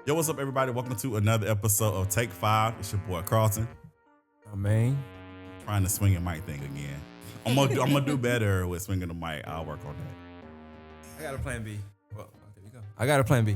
Yo, what's up, everybody? Welcome to another episode of Take 5. It's your boy Carlton. Oh, man. Trying to swing a mic thing again. I'm gonna do better with swinging the mic. I'll work on that. I got a plan B. Well, there you go. I got a plan B.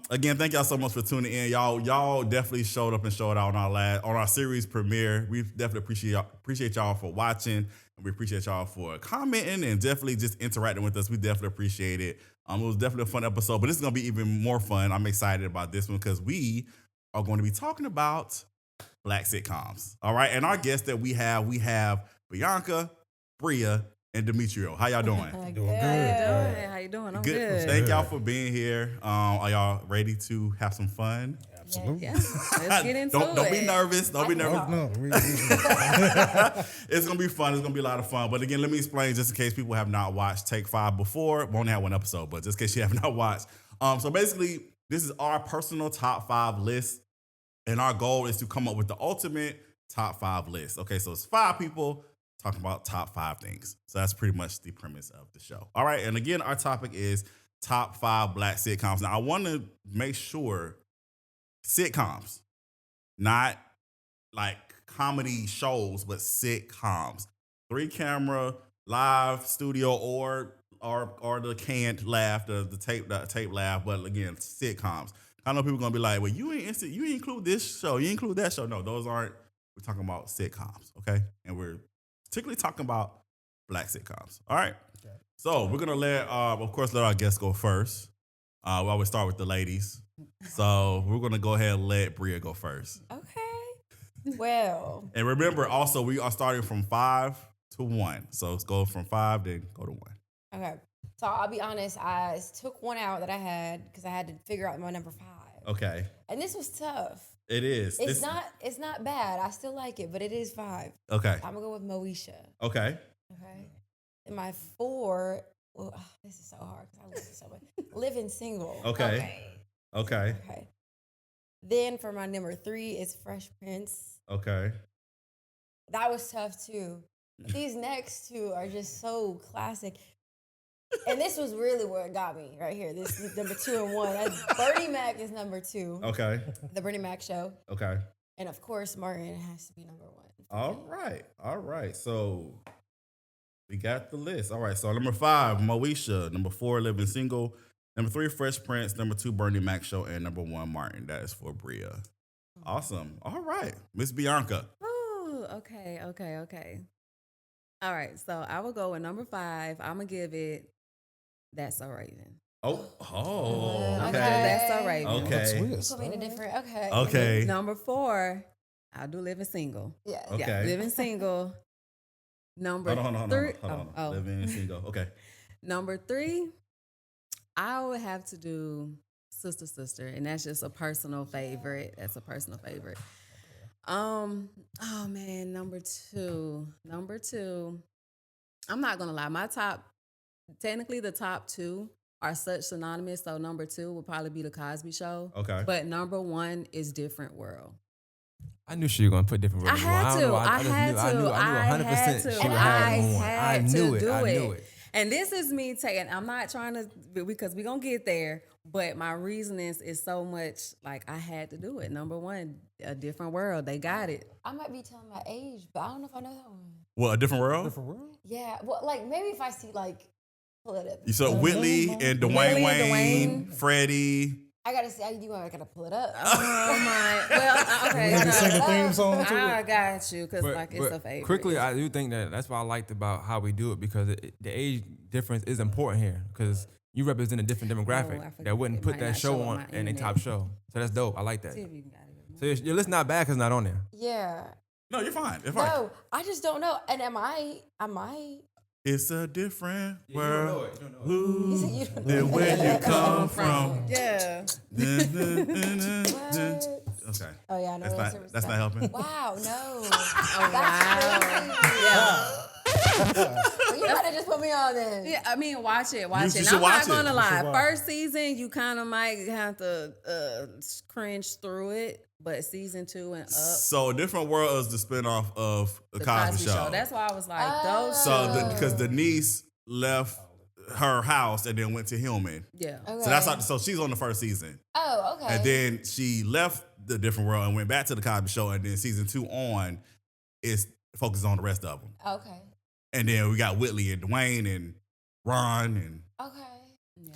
Again, thank y'all so much for tuning in. Y'all definitely showed up and showed out on our series premiere. We definitely appreciate y'all for watching, and we appreciate y'all for commenting and definitely just interacting with us. We definitely appreciate it. It was definitely a fun episode, but this is gonna be even more fun. I'm excited about this one because we are going to be talking about Black sitcoms. All right, and our guests that we have Bianca, Bria, and Demetrio. How y'all doing? Doing good. How you doing? I'm good. Thank y'all for being here. Are y'all ready to have some fun? Absolutely. Yeah. Let's get into it. Don't be nervous. Don't be nervous. No. It's gonna be fun. It's gonna be a lot of fun. But again, let me explain just in case people have not watched Take 5 before. We only had one episode, but just in case you have not watched. So basically, this is our personal top 5 list, and our goal is to come up with the ultimate top 5 list. Okay, so it's 5 people talking about top 5 things. So that's pretty much the premise of the show. All right, and again, our topic is top 5 Black sitcoms. Now, I want to make sure sitcoms, not like comedy shows, but sitcoms. 3-camera, live, studio, or the canned laugh, the tape laugh. But again, sitcoms. I know people gonna be like, well, you ain't include this show, you include that show. No, those aren't. We're talking about sitcoms, okay? And we're particularly talking about Black sitcoms. All right. Okay. So we're gonna let our guests go first. We always start with the ladies. So we're gonna go ahead and let Bria go first. Okay. Well. And remember, also we are starting from 5 to 1. So let's go from 5, then go to 1. Okay. So I'll be honest. I took one out that I had because I had to figure out my number 5. Okay. And this was tough. It is. It's not bad. I still like it, but it is 5. Okay. I'm gonna go with Moesha. Okay. Okay. And my 4. Well, this is so hard because I love it so much. Living Single. Okay. Okay. Then for my number 3 is Fresh Prince. Okay. That was tough too. These next 2 are just so classic. And this was really where it got me right here. This is number 2 and 1. Bernie Mac is number 2. Okay. The Bernie Mac Show. Okay. And of course, Martin has to be number 1. All right. So we got the list. All right. So number 5, Moesha. Number 4, Living Single. Number 3, Fresh Prince. Number 2, Bernie Mac Show. And number 1, Martin. That is for Bria. Awesome. All right. Miss Bianca. Ooh, okay. All right, so I will go with number 5. I'm going to give it That's So Raven. Oh. Okay. That's So Raven. Okay. It's gonna be different. Okay. Okay. Number 4, I'll do Living Single. Yeah. Okay. Yeah, Living Single. Number Hold on. 3. Living Single. Okay. Number 3, I would have to do Sister, and that's just a personal favorite. That's a personal favorite. Oh man, number 2. I'm not gonna lie, technically the top 2 are such synonymous. So number 2 would probably be The Cosby Show. Okay. But number 1 is Different World. I knew she was going to put different words. I had to. I knew 100% she would have one. I knew it. And this is me taking, I'm not trying to, because we're going to get there, but my reasonings is so much like I had to do it. Number 1, A Different World. They got it. I might be telling my age, but I don't know if I know that one. What, A Different World? Different world? Yeah. Well, like maybe if I see like, pull it up. You saw Whitley and Dwayne Wayne, Freddie. I gotta see. I gotta pull it up. Oh my. Well, okay. You need to sing the theme song to I it. got you, because like it's a favorite. Quickly, I do think that's what I liked about how we do it, because the age difference is important here, because you represent a different demographic that wouldn't It put might that not show show on my in a internet. top show. So that's dope. I like that. See if you got it. So your list not bad because it's not on there. Yeah. No, you're fine. No, I just don't know. And am I? It's a different You don't know world. it. You don't know it. You Ooh, said you don't then know. where you come from. Yeah. Okay. Oh yeah, I know. That's not helping. Wow, no. Wow. Yeah. Well, you might have just put me on then. Yeah, I mean, watch it. You And should I'm watch not gonna it. lie. watch First season, you kind of might have to cringe through it, but season 2 and up, So A Different World is the spinoff of the Cosby Show. That's why I was like, those. So because Denise left her house and then went to Hillman. Yeah. Okay. So that's how, so she's on the first season. Oh, okay. And then she left the different world and went back to the Cosby Show. And then season 2 on is focused on the rest of them. Okay. And then we got Whitley and Dwayne and Ron and Okay.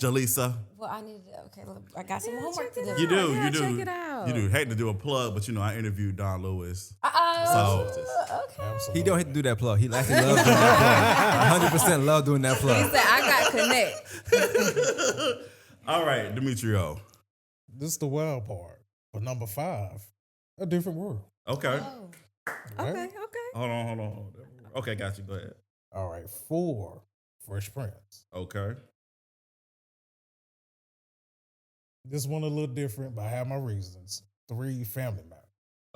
Jaleesa. Well, I need to. Okay, look, I got some homework to do. You do, Yeah, you do. check it out. You do. Hate to do a plug, but you know, I interviewed Don Lewis. Oh, So, okay. He don't hate to do that plug. He actually loves doing that plug. 100% love doing that He plug. said, I got connect. all right, Demetrio. This is the wild part. For number 5, A Different World. Okay. Oh. Right? Okay. Hold on. Okay, got you. Go ahead. All right, 4, Fresh Prince. Okay. This one a little different, but I have my reasons. 3, Family Matters.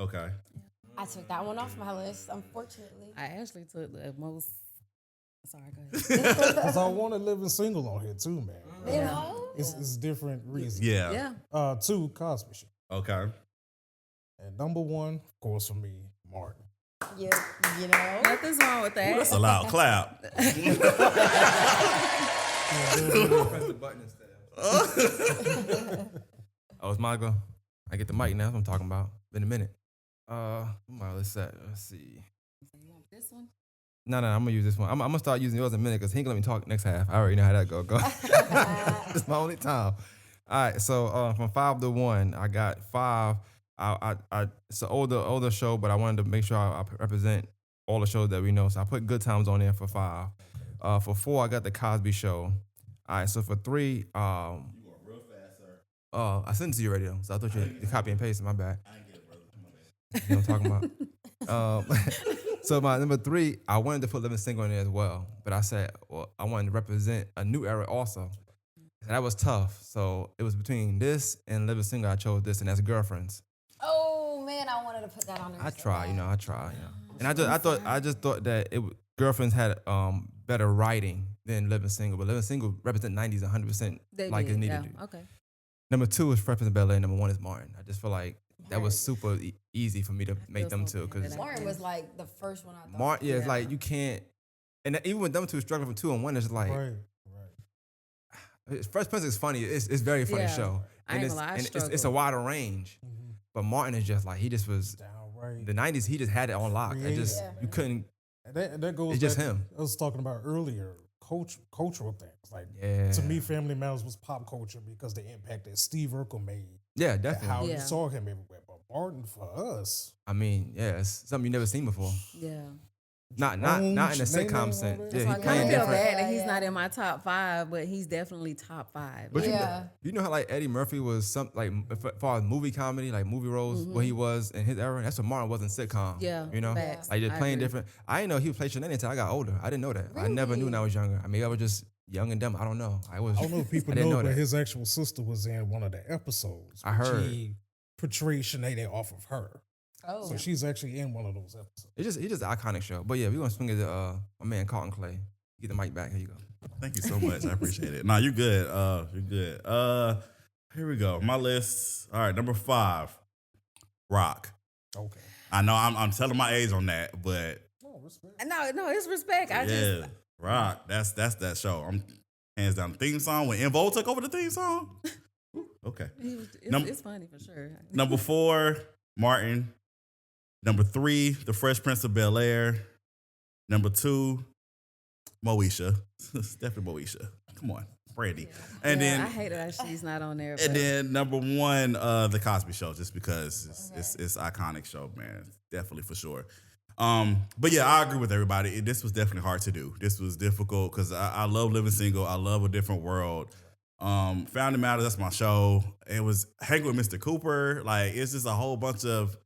Okay. I took that one off my list, unfortunately. I actually took the most. Sorry, go ahead. Because I want to live single on here too, man. You know? It's different reasons. Yeah. Yeah. 2, Cosby Show. Okay. And number 1, of course, for me, Martin. Yeah, you know? Nothing's wrong with that. Ooh, that's a loud clap. Press the button instead. Oh, it's my go. I get the mic now. That's what I'm talking about. Been a minute. Let's see. You want this one? No, I'm gonna use this one. I'm gonna start using yours in a minute because he ain't gonna let me talk next half. I already know how that go. It's my only time. All right, so from 5 to 1, I got 5. It's an older show, but I wanted to make sure I represent all the shows that we know. So I put Good Times on there for 5. For 4, I got The Cosby Show. All right, so for 3, You going real fast, sir. I sent it to you already, though, so I thought you copy and paste. My bad. I ain't get it, brother. My bad. You know what I'm talking about? So my number 3, I wanted to put Living Single in there as well, but I said, well, I wanted to represent a new era also. And that was tough. So it was between this and Living Single. I chose this, and that's Girlfriends. Oh, man, I wanted to put that on there. I so try. bad. And I just thought that Girlfriends had better writing than Living Single, but Living Single represent 90s 100% like it needed to. Okay. Number 2 is Fresh Prince of Bel-Air. Number 1 is Martin. I just feel like that was super easy for me to make them two because Martin was like the first one I thought. Martin, yeah, it's like you can't, and even with them two struggling from 2 and 1, it's like Right. Fresh Prince is funny. It's very funny Yeah. show, I and ain't gonna lie, I it's a struggle. wider range. Mm-hmm. But Martin is just like he just was Downright. the 90s. He just had it on lock. It just Yeah. you couldn't. And that goes It's just back to him. I was talking about earlier, cultural things. Like, Yeah. to me, Family Matters was pop culture because the impact that Steve Urkel made, Yeah, and definitely. how Yeah. you saw him everywhere. But Martin, for us, I mean, yeah, it's something you never seen before. Yeah. Not in a Nene, sitcom all sense. that. Yeah, So I he kind playing of feel different. bad that Yeah, he's yeah. not in my top 5, but he's definitely top 5. But Yeah. you know how like Eddie Murphy was some like as far as movie comedy, like movie roles, what he was in his era. That's what Martin was in sitcom. Yeah, you know, facts. like just I playing agree. different. I didn't know he would play shenanigans until I got older. I didn't know that. I never knew when I was younger. I mean, I was just young and dumb. I don't know. I I don't know if people I didn't know, know but that. his actual sister was in one of the episodes. I which heard. He portrayed Sinead off of her. Oh. So she's actually in one of those episodes. It's just an iconic show. But yeah, we're gonna swing it to my man Carlton Clay. Get the mic back. Here you go. Thank you so much. I appreciate it. Nah, you're good. You're good. Here we go. My list. All right, number 5, Rock. Okay. I know I'm telling my age on that, but Oh, respect. No, it's respect. I yeah, just Rock. That's that show. I'm hands down the theme song when En Vogue took over the theme song. Okay. it's funny for sure. Number 4, Martin. Number 3, The Fresh Prince of Bel-Air. Number 2, Moesha. Definitely Moesha. Come on, Brandy. And Yeah, then I hate that she's not on there. and but- then number 1, The Cosby Show, just because it's iconic show, man. Definitely for sure. But yeah, I agree with everybody. This was definitely hard to do. This was difficult because I love Living Single. I love A Different World. Family Matters, that's my show. It was Hang with Mr. Cooper. Like, it's just a whole bunch of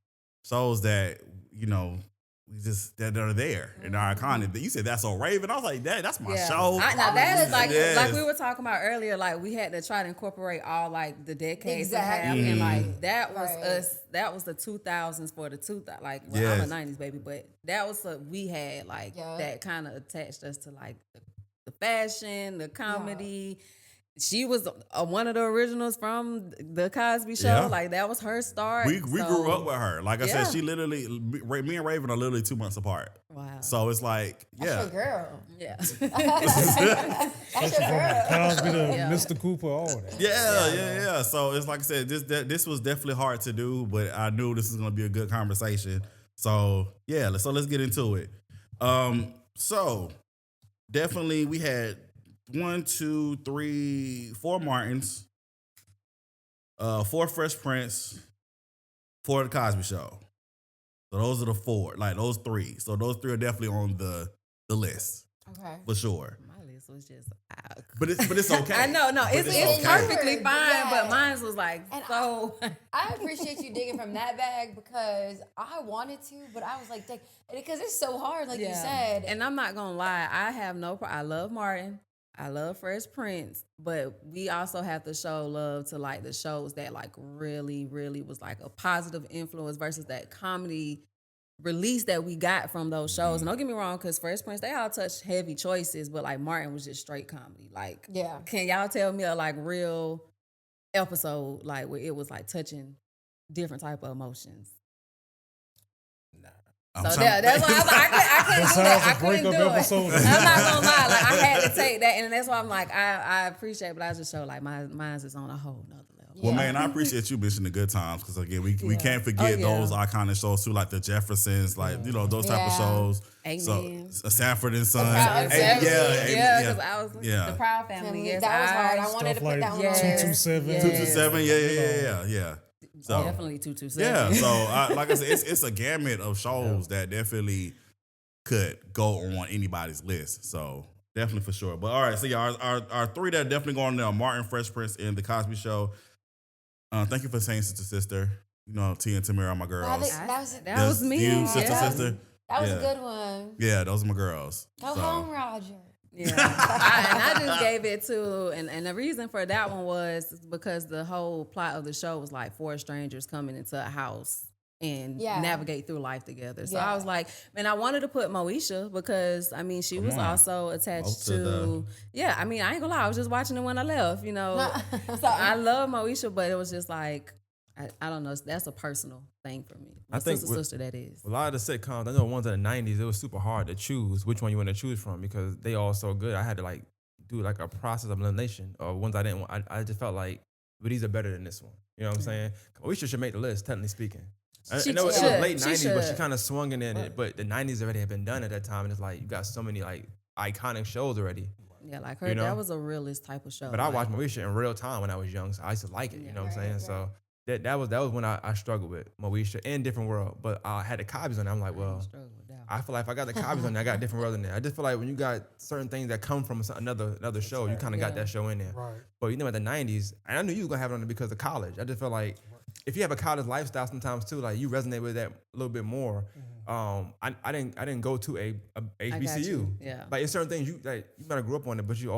shows that, you know, that are there and are iconic. You said That's So Raven. I was like, that's my show. Now that's Yes. like we were talking about earlier. Like we had to try to incorporate all like the decades we have, Exactly. and like that was Right. us. That was the 2000s for the 2000s. Like well, Yes. I'm a 90s baby, but that was what we had like Yeah. that kind of attached us to like the fashion, the comedy. she was one of the originals from the Cosby Show. Yeah. Like that was her start. We grew up with her. Like I Yeah. said, she literally, me and Raven are literally 2 months apart. Wow. So it's like, That's yeah. your girl. Yeah. That's your girl. Cosby to Mr. Cooper, all that. Yeah. So it's like I said, this was definitely hard to do, but I knew this was gonna be a good conversation. So yeah, let's get into it. So definitely we had 1, 2, 3, 4 Martins, 4 Fresh Prince, 4 The Cosby Show. So those are the 4, like those 3. So those 3 are definitely on the list Okay. for sure. My list was just out. But it's okay. I know, no, it's okay. perfectly fine, Yeah. but mine was like And so. I appreciate you digging from that bag because I wanted to, but I was like, because it's so hard, like you said. And I'm not gonna lie, I have no. I love Martin. I love Fresh Prince, but we also have to show love to like the shows that like really, really was like a positive influence versus that comedy release that we got from those shows. And don't get me wrong, because Fresh Prince, they all touched heavy choices, but like Martin was just straight comedy. Like, Yeah. can y'all tell me a like real episode like where it was like touching different type of emotions? I'm So trying to that's why think. I was like, I couldn't do that. I couldn't do breakup it. episode. I'm not gonna lie. Like I had to take that, and that's why I'm like, I appreciate it, but I just show like mine's is on a whole nother level. Well, man, I appreciate you mentioning the good times because again, we can't forget Oh, yeah. those iconic shows too, like the Jeffersons, like those type of Yeah. shows. Amen. So Sanford and Sons, Proud yeah, Family. because I was the Proud Family. Yes, that was hard. I wanted to Stuff put like that one Yes. on there. 227. Yes. 227, yeah. So definitely 227. yeah, so like I said, it's a gamut of shows that definitely could go on anybody's list. So definitely for sure. But all right, so yeah, our 3 that are definitely going on there are Martin, Fresh Prince, and The Cosby Show. Thank you for saying sister. You know, T and Tamira are my girls. That was me. You, sister. That was Yeah. a good one. Yeah, those are my girls. Go So, home, Roger. Yeah, I just gave it to, and the reason for that one was because the whole plot of the show was like 4 strangers coming into a house and navigate through life together. So I was like, man, I wanted to put Moesha because I mean she was also attached to yeah. I mean I ain't gonna lie, I was just watching it when I left, you know. So I love Moesha, but it was just like I don't know. That's a personal thing for me. My I think sister that is. A lot of the sitcoms, I know ones in the 90s, it was super hard to choose which one you want to choose from because they all so good. I had to like do like a process of elimination of ones I didn't want. I just felt like, but these are better than this one. You know what I'm saying? We should make the list, technically speaking. I know it was late 90s, but she kind of swung in it. But the 90s already had been done at that time. And it's like, you got so many like iconic shows already. Yeah, like her, you know? that was a realist type of show. But I watched Moesha in real time when I was young, so I used to like it. You know what I'm saying? So that was when I struggled with Moesha and Different World. But I had the Cosby's on there. I'm like, well, I feel like if I got the Cosby's on there, I got Different World in there. I just feel like when you got certain things that come from another show, you kind of got that show in there. Right. But you know, at the 90s, and I knew you was gonna have it on there because of college. I just felt like if you have a college lifestyle sometimes too, like you resonate with that a little bit more. I didn't go to a HBCU. Yeah. Like it's certain things you might have grew up on it, but you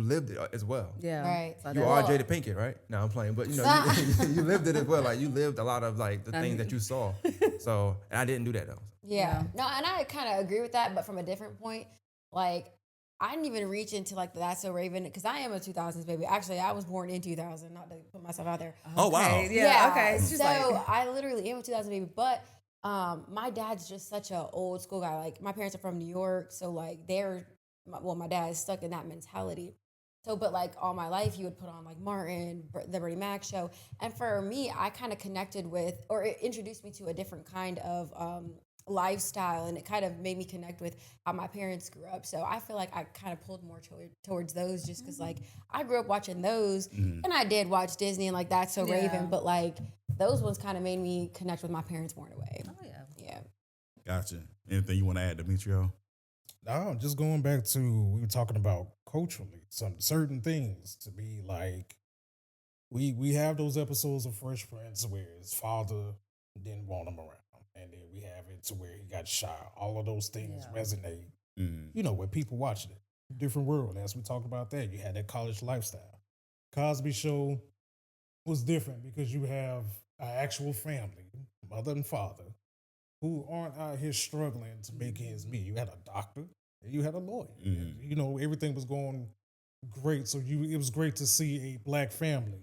lived it as well. Yeah. Right. So You are Jada Pinkett, right? No, I'm playing, but you know, you lived it as well. Like you lived a lot of like the things that you saw. So, and I didn't do that though. Yeah. No, and I kind of agree with that, but from a different point. Like, I didn't even reach into like the That's So Raven because I am a 2000s baby. Actually, I was born in 2000, not to put myself out there. Oh wow. Yeah. Okay. So I literally am a 2000 baby, but my dad's just such an old school guy. Like my parents are from New York, so like my dad is stuck in that mentality. So, but like all my life, he would put on like Martin, the Bernie Mac show, and for me, I kind of connected with, or it introduced me to a different kind of lifestyle, and it kind of made me connect with how my parents grew up. So I feel like I kind of pulled more towards those just because like I grew up watching those, and I did watch Disney and like That's So Raven, but like those ones kind of made me connect with my parents more in a way. Oh yeah. Yeah. Gotcha. Anything you want to add, Demetrio? No, just going back to we were talking about culturally, some certain things to be like we have those episodes of Fresh Prince where his father didn't want him around. And then we have it to where he got shot. All of those things resonate. You know, with people watching it. Different world, as we talked about that. You had that college lifestyle. Cosby Show was different because you have an actual family, mother and father, who aren't out here struggling to make ends meet. You had a doctor and you had a lawyer. You know, everything was going great. So it was great to see a black family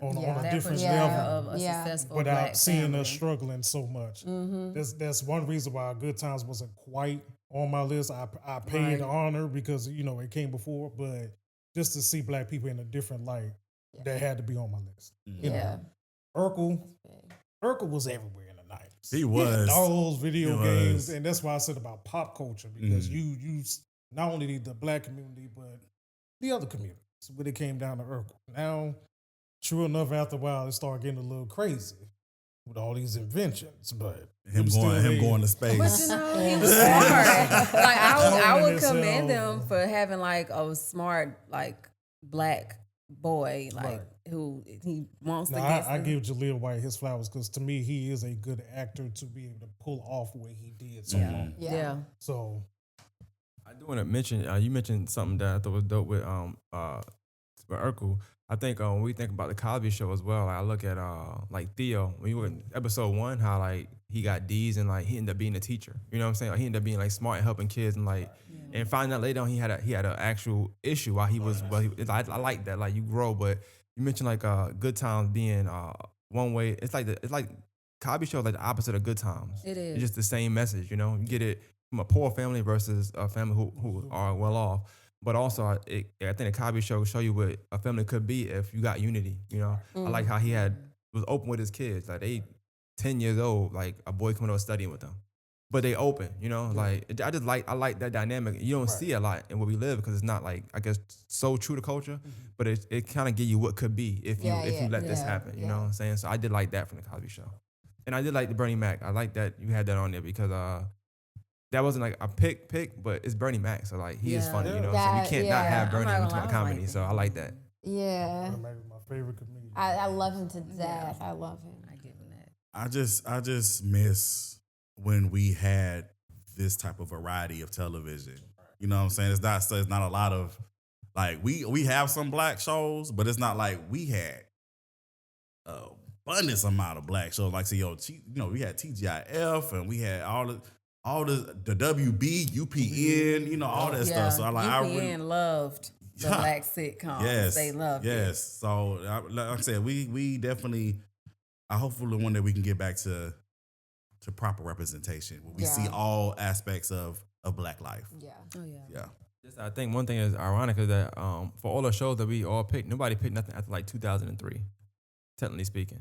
on a That different portrayal level of a successful without black seeing family. us struggling so much. Mm-hmm. That's one reason why Good Times wasn't quite on my list. I paid Right. honor because it came before, but just to see black people in a different light, that had to be on my list. Yeah. Urkel was everywhere in the 90s. He was. Dolls, video He games, was. and that's why I said about pop culture, because you not only the black community, but the other communities when it came down to Urkel. Now, true enough, after a while, it started getting a little crazy with all these inventions, but Him going to space. But he was smart. Like I would Himself. commend them for having like a smart like black boy who he wants to Now, get. I give Jaleel White his flowers because to me, he is a good actor to be able to pull off what he did. So long. Yeah. So I do want to mention, you mentioned something that I thought was dope with Urkel. I think when we think about the Cosby Show as well, like, I look at like Theo, when you look at episode 1, how like he got D's and like he ended up being a teacher. You know what I'm saying? Like, he ended up being like smart and helping kids and like and finding out later on he had an actual issue while he was I like that, like you grow. But you mentioned like Good Times being one way. It's like Cosby Show is like the opposite of Good Times. It is. It's just the same message. You know, you get it from a poor family versus a family who are well off. But also, I think the Cosby Show show you what a family could be if you got unity. You know, I like how he was open with his kids. Like they 10 years old, like a boy coming over studying with them, but they open. You know, like I like that dynamic. You don't see a lot in where we live because it's not like I guess so true to culture, but it kind of give you what could be if you let this happen. You know what I'm saying? So I did like that from the Cosby Show, and I did like the Bernie Mac. I like that you had that on there because that wasn't like a pick, but it's Bernie Mac, so like he is funny, you know. So you can't not have Bernie when you talk about comedy. So I like that. Yeah. my favorite comedian. I love him to death. I love him. I give him that. I just miss when we had this type of variety of television. You know what I'm saying? It's not a lot of like we have some black shows, but it's not like we had abundance amount of black shows. Like we had TGIF and we had all the WB, UPN, all that stuff. So UPN loved the black sitcoms. Yes, They loved it. Yes. So like I said, we definitely. Hopefully one day we can get back to proper representation where we see all aspects of black life. Yeah. Oh yeah. Yeah. Just, I think one thing is ironic is that for all the shows that we all picked, nobody picked nothing after like 2003, technically speaking.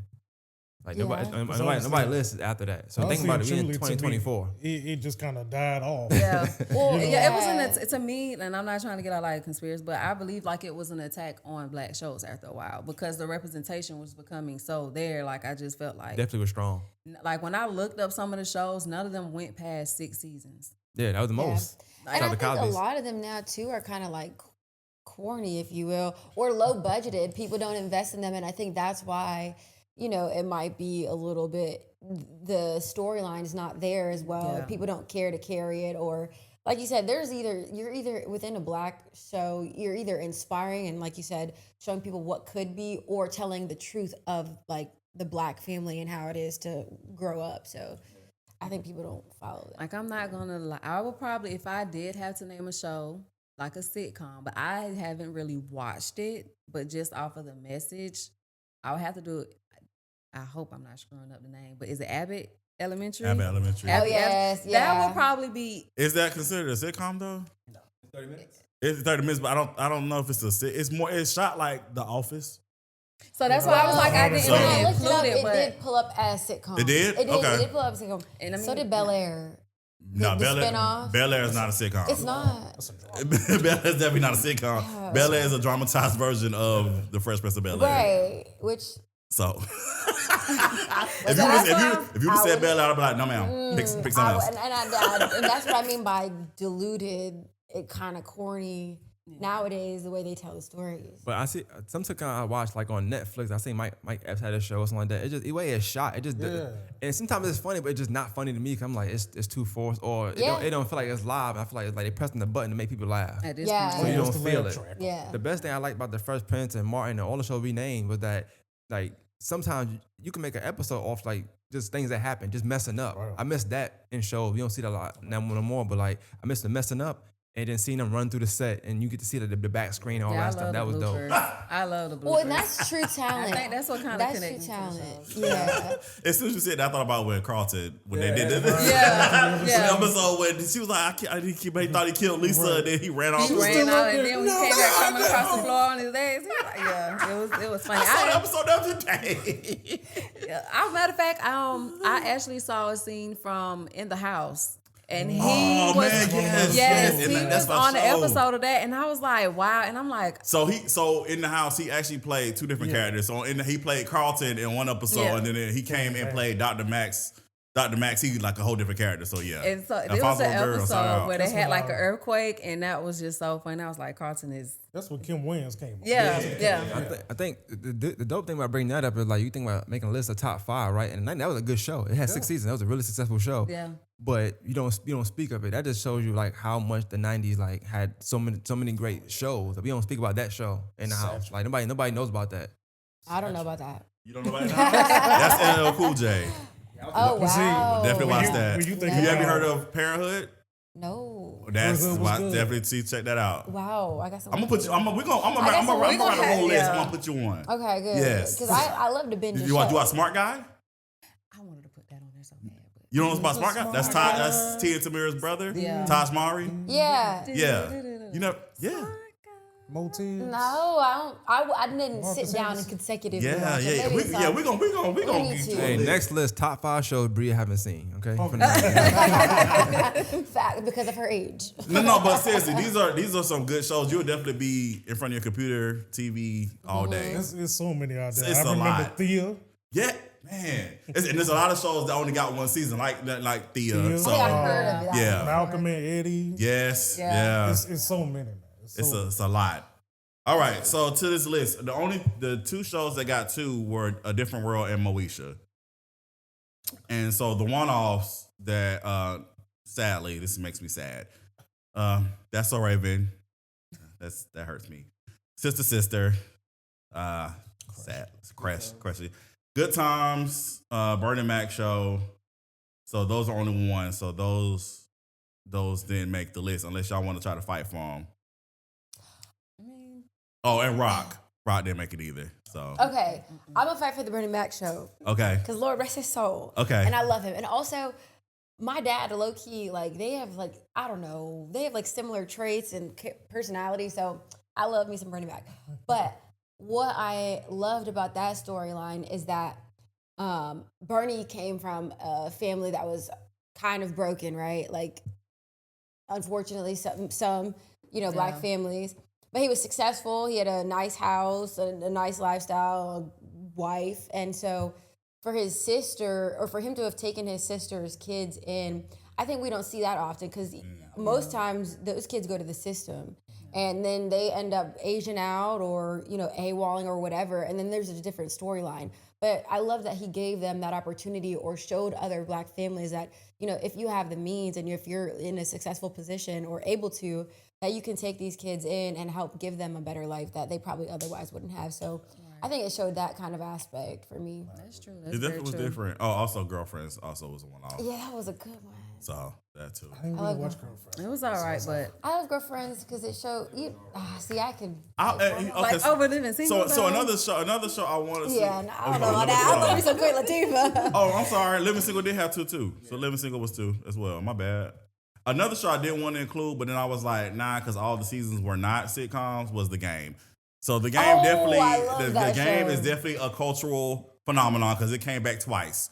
Like nobody lists after that. So think about it, we in 2024. It just kind of died off. Yeah. Well, it wasn't to me, and I'm not trying to get out like conspiracy, but I believe like it was an attack on black shows after a while because the representation was becoming so there. Like I just felt like Definitely was strong. Like when I looked up some of the shows, none of them went past 6 seasons. Yeah, that was the most. And I think a lot of them now too are kind of like corny, if you will, or low budgeted. People don't invest in them, and I think that's why. It might be a little bit, the storyline is not there as well. Yeah. People don't care to carry it, or like you said, you're either within a black show, you're either inspiring and like you said, showing people what could be, or telling the truth of like the black family and how it is to grow up. So I think people don't follow that. Like I'm not gonna lie, I would probably, if I did have to name a show like a sitcom, but I haven't really watched it, but just off of the message, I would have to do it. I hope I'm not screwing up the name, but is it Abbott Elementary? Abbott Elementary. Oh, yes, That would probably be. Is that considered a sitcom though? No, 30 minutes. It's 30 minutes, but I don't know if it's it's shot like The Office. So that's why I was like, I didn't So- When I really looked it up, include it, it but did pull up as sitcom. It did? It did. Okay. It did pull up as sitcom. And I So mean, did Bel Air. No, The Bel spinoff? Air is not a sitcom. It's not. Bel Air is definitely not a sitcom. Bel Air is a dramatized version of The Fresh Prince of Bel Air. Right. Which. So That's if you said Bel Air, I'd be like, no ma'am, pick something else. And that's what I mean by diluted, it kind of corny nowadays, the way they tell the stories. But I see some sitcom I watch like on Netflix. I see Mike Epps had a show or something like that. It just the way it's shot, it just and sometimes it's funny, but it's just not funny to me. Cause I'm like it's too forced, or it don't feel like it's live. I feel like it's like they pressing the button to make people laugh. at this Yeah. point, So you It's don't the feel laugh it. track. Yeah. The best thing I like about the Fresh Prince and Martin and all the shows we named was that like sometimes you can make an episode off like just things that happen, just messing up. Right. I miss that in shows. We don't see that a lot now no more, but like I miss the messing up. and then seeing them run through the set, and you get to see the back screen and all that stuff. That was dope. I love the bloopers. Well, and that's true talent. I think that's what kind of connects true talent. Yeah. As soon as you said that, I thought about when Carlton, when they did this. Yeah. The episode when she was like, he thought he killed Lisa, and then he ran off. He ran out, and then when he came back coming across the floor on his legs, he was like, yeah, it was funny. I saw the episode the other day. As a matter of fact, I actually saw a scene from In the House. And he was on the episode of that, and I was like, wow. And I'm like, so In the House, he actually played two different characters. So he played Carlton in one episode, and then he came and played Dr. Max. Dr. Max, he like a whole different character. So yeah. And so there was an episode where they had like an earthquake, and that was just so funny. I was like, Carlton is. That's what Kim Williams came up. Yeah. I think the dope thing about bringing that up is like you think about making a list of top 5, right? And that was a good show. It had 6 seasons. That was a really successful show. Yeah. But you don't speak of it. That just shows you like how much the '90s like had so many great shows. We don't speak about that show in the house. Like nobody knows about that. I don't know about that. You don't know about that? That's LL Cool J. Oh wow! Definitely watch that. You ever heard of Parenthood? No. That's definitely check that out. Wow, I got some. I'm gonna put you. I'm gonna write a whole list. I'm gonna put you on. Okay, good. Yes. Because I love to binge. You want Smart Guy? I wanted to put that on there so bad. You don't know about Smart Guy? That's Todd. That's Tia and Tamira's brother. Yeah. Taj Mowry. Yeah. Yeah. You know. Yeah. Motifs. No, I don't. I didn't sit down and consecutively. Yeah. watch it. We gonna get you. Hey, next list, top 5 shows Bria haven't seen. Okay. Fact, because of her age. No, but seriously, these are some good shows. You'll definitely be in front of your computer, TV all day. There's so many out there. It's I a remember lot. Thea. Yeah, man. And there's a lot of shows that only got one season, like Thea. So, I heard of it. yeah. Malcolm and Eddie. Yes. Yeah. It's so many, man. It's a lot. All right, so to this list, the 2 shows that got 2 were A Different World and Moesha. And so the one-offs that sadly, this makes me sad. That's So Raven. That hurts me. Sister. Sad. Crushy. Good Times, Bernie Mac Show. So those are only ones. So those didn't make the list unless y'all want to try to fight for them. Oh, and Rock. Rock didn't make it either. So Okay, I'm gonna fight for the Bernie Mac show. Okay. Because Lord rest his soul. Okay. And I love him. And also, my dad, low key, like they have like I don't know, they have like similar traits and personality. So I love me some Bernie Mac. But what I loved about that storyline is that Bernie came from a family that was kind of broken, right? Like, unfortunately, some Black families. But he was successful. He had a nice house, a nice lifestyle, a wife. And so for his sister, or for him to have taken his sister's kids in, I think we don't see that often because most times those kids go to the system. And then they end up Asian out or, AWOLing or whatever. And then there's a different storyline. But I love that he gave them that opportunity or showed other Black families that, if you have the means and if you're in a successful position or able to, that you can take these kids in and help give them a better life that they probably otherwise wouldn't have. So I think it showed that kind of aspect for me. That's true. It definitely was different. Oh, also Girlfriends also was a one-off. Yeah, that was a good one. So that too. I didn't really watch Girlfriends. It was all right, but I love Girlfriends because it showed you. See, I could. like over living single. So another show I want to see. Yeah, no, I don't know about that. I love me some Queen Latifah. Oh, I'm sorry. Living Single did have 2 too. So Living Single was 2 as well. My bad. Another show I didn't want to include, but then I was like, nah, because all the seasons were not sitcoms, was The Game. So The Game the Game is definitely a cultural phenomenon because it came back twice.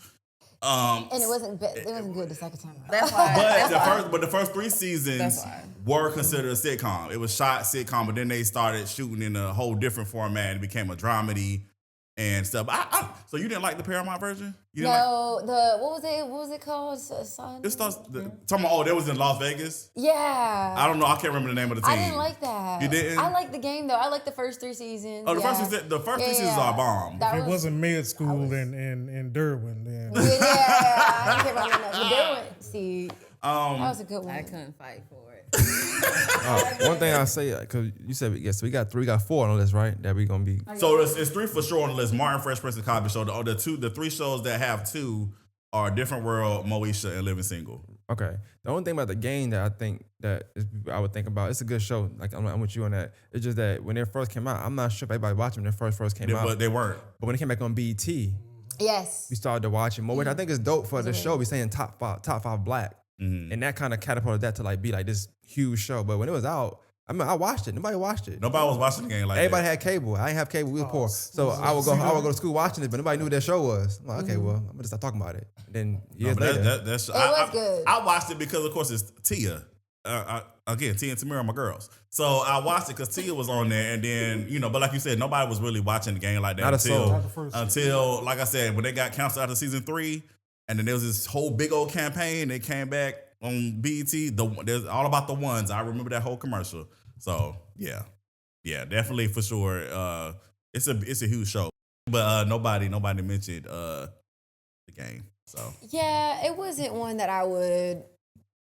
And it wasn't good the second time. That's why. But the first 3 seasons were considered a sitcom. It was shot sitcom, but then they started shooting in a whole different format. It became a dramedy and stuff. So you didn't like the Paramount version? What was it called? Son? It starts talking about, that was in Las Vegas? Yeah. I don't know. I can't remember the name of the team. I didn't like that. You didn't? I liked The Game though. I liked the first 3 seasons. Oh, the first 3 seasons are a bomb. It wasn't med school in Derwin then. Yeah, I didn't care about that. See, that was a good one. I couldn't fight for it. One thing I say, because you said we got 4 on the list, right? That we gonna be. So it's 3 for sure on the list. Martin, Fresh Prince, and Cosby Show. The 3 shows that have 2 are Different World, Moesha, and Living Single. Okay. The only thing about the game that I think I would think about, it's a good show. Like I'm with you on that. It's just that when it first came out, I'm not sure if everybody watched them when they first came out. But they weren't. But when it came back on BET, Yes. we started to watch it more, which I think is dope for the show. We saying top five black, and that kind of catapulted that to like be like this huge show. But when it was out, I mean, I watched it. Nobody watched it. Nobody was watching the game like Everybody that. had cable. I didn't have cable. We were poor, so I would go to school watching it, but nobody knew what that show was. I'm like, okay, well, I'm gonna start talking about it. And then years later, It was good. I watched it because, of course, it's Tia. Again, Tia and Tamira are my girls. So I watched it because Tia was on there, and then, but like you said, nobody was really watching the game like that Not a soul. until, like I said, when they got canceled after season 3, and then there was this whole big old campaign. They came back on BET. There's all about the ones. I remember that whole commercial. So yeah, definitely for sure. It's a huge show, but nobody mentioned the game. So Yeah, it wasn't one that I would,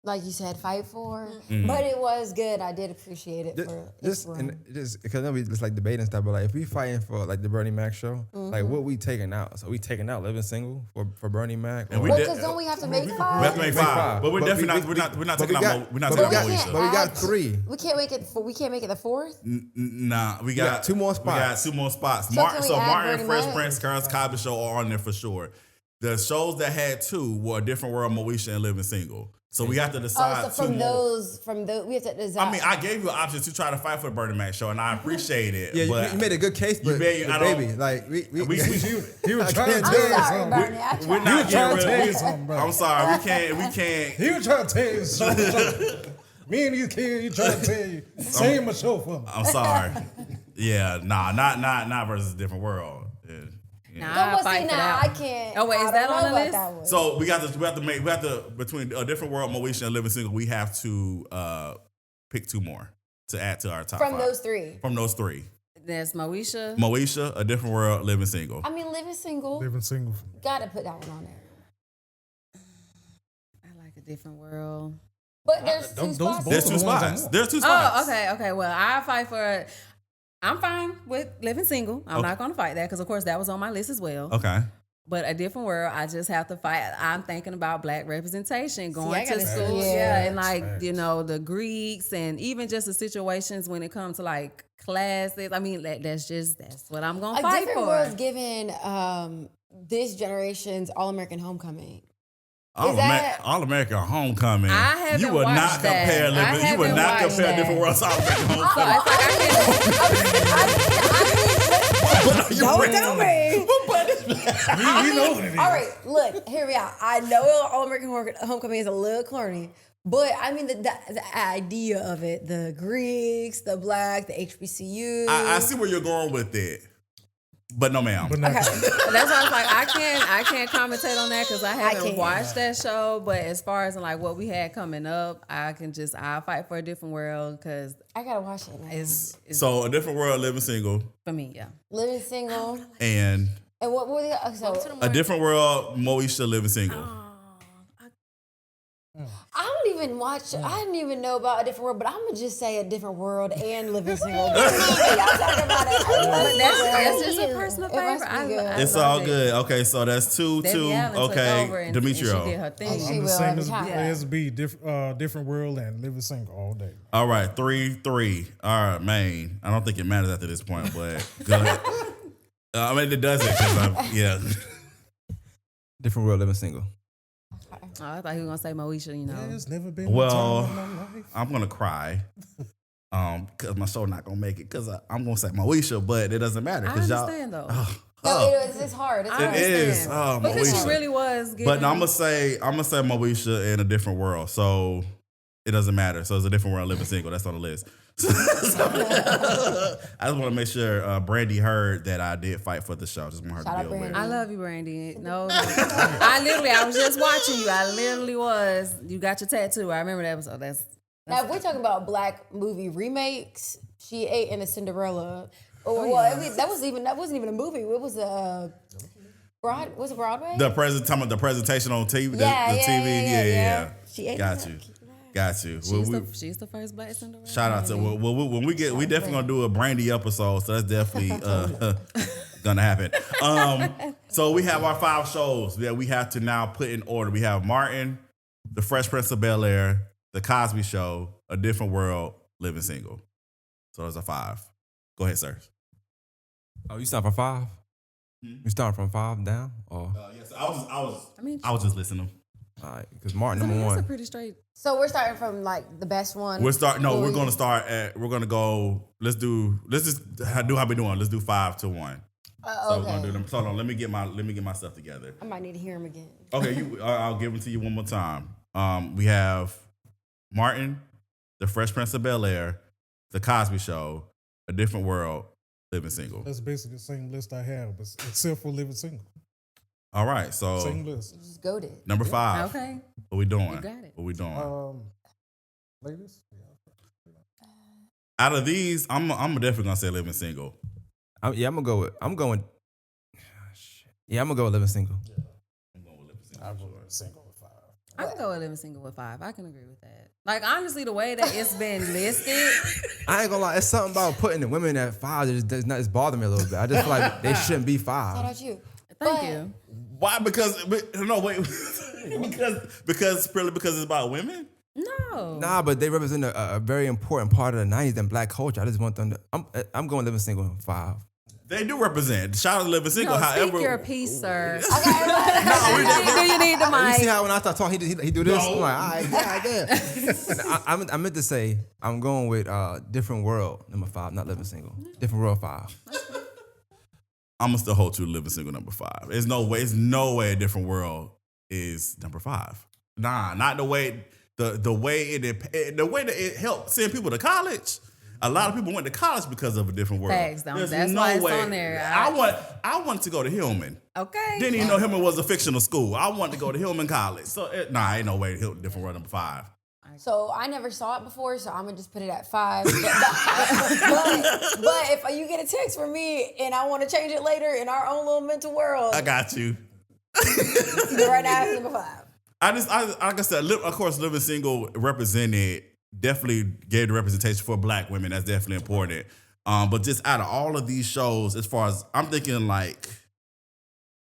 like you said, fight for, but it was good. I did appreciate it for its run. Just because we just like debating stuff, but like if we fighting for like the Bernie Mac show, like what we taking out? So we taking out Living Single for Bernie Mac? And Because don't we have to make 5? we have to make 5, but we're definitely not. We're not taking out. We're not taking out Moesha. But we got 3. We can't make it. We can't make it the 4th. Nah, we got 2 more spots. We got 2 more spots. So can we add Martin, Bernie Fresh Mac? Prince, Curtis Cosby Show are on there for sure. The shows that had 2 were A Different World, Moesha, and Living Single. So we have to decide. Oh, so 2 more. from those, we have to decide. I mean, I gave you an option to try to fight for the Bernie Mac show, and I appreciate it. Yeah, but you made a good case, but baby, like we He was I trying to can't tell do you it. sorry, something. Bernie. I we're tried. not was trying to getting tell rid you of. something, bro. I'm sorry, we can't. He was trying to tell you something. Me and you, kid, he trying to tell you. Say him a show for me. I'm sorry. Yeah, not versus a Different World. Yeah. Don't fight see for now. that. I can't. Oh, wait, is I that don't on know the about list? that one. So we have to between A Different World, Moesha, and Living Single. We have to pick 2 more to add to our top From 5. those 3. From those 3, There's Moesha. Moesha, A Different World, Living Single. I mean, Living Single. Living single. Gotta put that one on there. I like A Different World. But there's 2 those spots. both- There's the 2 ones I spots. want. There's 2 spots. Oh, okay. Well, I fight for. I'm fine with Living Single. I'm not going to fight that because, of course, that was on my list as well. Okay. But A Different World, I just have to fight. I'm thinking about black representation, I going to gotta say, school, yeah. and like Facts. the Greeks, and even just the situations when it comes to like classes. I mean, that's what I'm gonna A fight Different for. World's given this generation's All-American Homecoming. All that- American Homecoming. I haven't You would not watched that. compare I Living. You would haven't not watched compare that. Different Worlds to All American So Homecoming. it's like Don't tell me. We know what it is. All right, look, hear me out. I know All-American Homecoming is a little corny, but I mean the idea of it, the Greeks, the black, the HBCU. I see where you're going with it, but no, ma'am. But not Okay. That's why I was like, I can't commentate on that because I haven't can't. watched that show. But as far as like what we had coming up, I'll fight for A Different World because I gotta watch it now. it's So A Different World, Living Single, for me, yeah. Living Single. and And what were the so A Different World, Moesha, Living Single. I don't even watch. I didn't even know about A Different World, but I'm gonna just say A Different World and Living Single. Y'all talking about it? But that's just a personal It must favorite. be good. I It's love all it. good. Okay, so that's 2, Debbie 2. Allen took Okay, over and she did Demetrio. her thing. And she I'm the will same every as time. SB, different world and living single all day. All right, 3-3. All right, man. I don't think it matters after this point, but go ahead. I mean, it doesn't because yeah. Different World, Living Single. Oh, I thought he was gonna say Moesha, you know. There's never been Well, a time in my life. I'm gonna cry. Because my show not gonna make it. Because I'm gonna say Moesha, but it doesn't matter. I Because y'all, understand though. No, it's hard. It's I hard. it is. understand. Because she Moesha. really was. Giving, But no, I'm gonna say Moesha in A Different World. So it doesn't matter. So it's A Different World, Living Single. That's on the list. I just want to make sure Brandy heard that I did fight for the show. Just want her Shout to out be aware. Brandy. I love you, Brandy. No, I was just watching you. I literally was. You got your tattoo. I remember that episode. Now, if we're talking about black movie remakes, she ate in a Cinderella. That wasn't even a movie. It was a was it Broadway? The presentation on TV. Yeah, the yeah, TV. yeah, Yeah. yeah. She ate Got that. you. Got you. She's the first black Cinderella. Shout out to when we definitely gonna do a Brandy episode, so that's definitely gonna happen. So we have our 5 shows that we have to now put in order. We have Martin, The Fresh Prince of Bel-Air, The Cosby Show, A Different World, Living Single. So those are 5. Go ahead, sir. Oh, you start from 5? You start from 5 down? Or Yes, I was just listening. all right, because Martin I mean, number that's a 1. pretty straight. So we're starting from like the best one. We're gonna start at. We're gonna go. Let's just do how we doing. Let's do 5 to 1. So we're gonna do them. Hold on. Let me get my stuff together. I might need to hear him again. Okay, I'll give them to you one more time. We have Martin, The Fresh Prince of Bel-Air, The Cosby Show, A Different World, Living Single. That's basically the same list I have, but except for living single. All right, so Same list. Just go to number 5. Okay. What we doing? You got it. What we doing? Ladies. Out of these, I'm definitely gonna say Living Single. I'm going. Yeah, I'm gonna go with living single. I'm going with Living Single. I will living single with 5. I can go with living single with 5. I can agree with that. Like, honestly, the way that it's been listed, I ain't gonna lie. It's something about putting the women at 5 that does not. It's bothering me a little bit. I just feel like they shouldn't be 5. How about you? thank you. Why? Because no, wait. because it's about women. No. Nah, but they represent a very important part of the 90s and black culture. I just want them to. I'm going living single in 5. They do represent. Shout out to Living Single. No, however, speak your piece, sir. Okay, Do you need the You mic? see how when I start talking, he do this? No. I'm like, all right, yeah. I meant to say I'm going with Different World, number 5, not Living Single. Different World 5. I'm gonna still hold true to Living Single number 5. There's no way. It's no way A Different World is number 5. Nah, not the way. The way that it helped send people to college. A lot of people went to college because of A Different World. Facts, There's that's no why it's way. on there. I wanted to go to Hillman. Okay. Didn't even know Hillman was a fictional school. I wanted to go to Hillman College. So ain't no way Different World number 5. So I never saw it before, so I'm gonna just put it at 5. But if you get a text from me and I want to change it later in our own little mental world, I got you. right now it's number 5. Like I said, of course, Living Single definitely gave the representation for black women. That's definitely important. But just out of all of these shows, as far as I'm thinking, like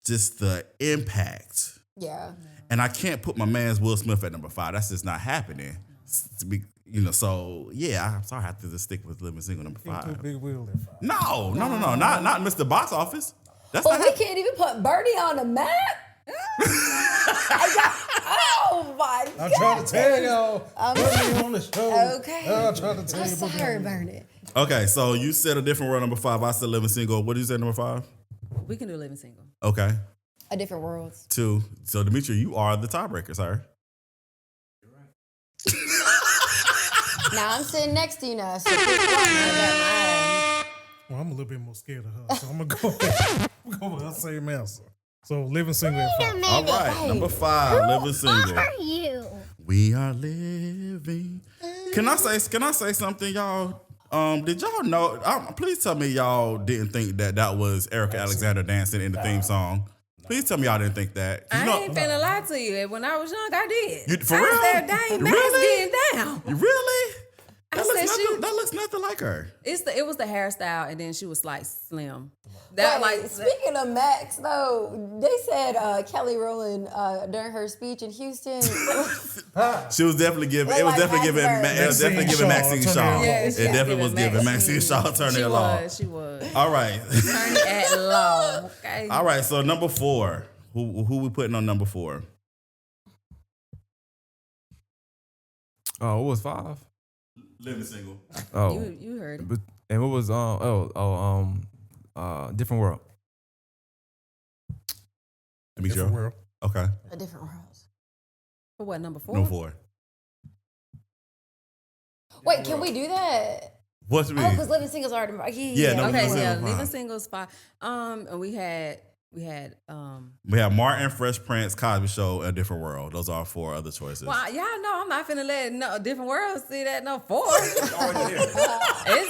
just the impact. Yeah. And I can't put my man's Will Smith at number 5. That's just not happening. So yeah, I'm sorry, I have to just stick with Living Single number 5. Big Wheel at 5. No, not Mr. Box Office. That's But not we can't even put Birdie on the map. Oh my God. I'm trying to tell y'all. Put me on the show. Okay. I'm trying to tell I'm you. sorry, Burnett. Okay, so you said A Different World number 5. I said Living Single. What did you say number 5? We can do living single. Okay. A Different World. 2. So Demetri, you are the tiebreaker, sir. Now I'm sitting next to you now, so pick one. I Well, I'm a little bit more scared of her, so I'm gonna go with her same answer. So living single at 5. All right, number 5, Living Single. Are you? We are living. Can I say something, y'all? Did y'all know? Please tell me y'all didn't think that was Erica Alexander dancing in the theme song. Please tell me y'all didn't think that. I ain't finna lie to you. When I was young, I did. You, for I real? was there, dang, man, Really? getting down. Really? That said looks nothing like her. It was the hairstyle, and then she was like slim. Wait, speaking of Max, though, they said Kelly Rowland during her speech in Houston. She was definitely giving. It was definitely giving. It was definitely giving Maxine Shaw. It definitely was giving Maxine Shaw turning it law. She was. All right. Turning at law. Okay. All right. So number 4. Who we putting on number 4? Oh, what was 5? Living Single. Oh, You heard it. but, and what was Different World? Demetri. Different world. Okay. A Different World. For what, number 4? Number 4. Wait, can we do that? What's the Oh, mean? because Living Single's already. Yeah, no, Okay, Living yeah, Single, Living fine. Single's 5. And we had We have Martin, Fresh Prince, Cosby Show, A Different World. Those are 4 other choices. well, y'all know I'm not finna let no Different World see that no 4. It's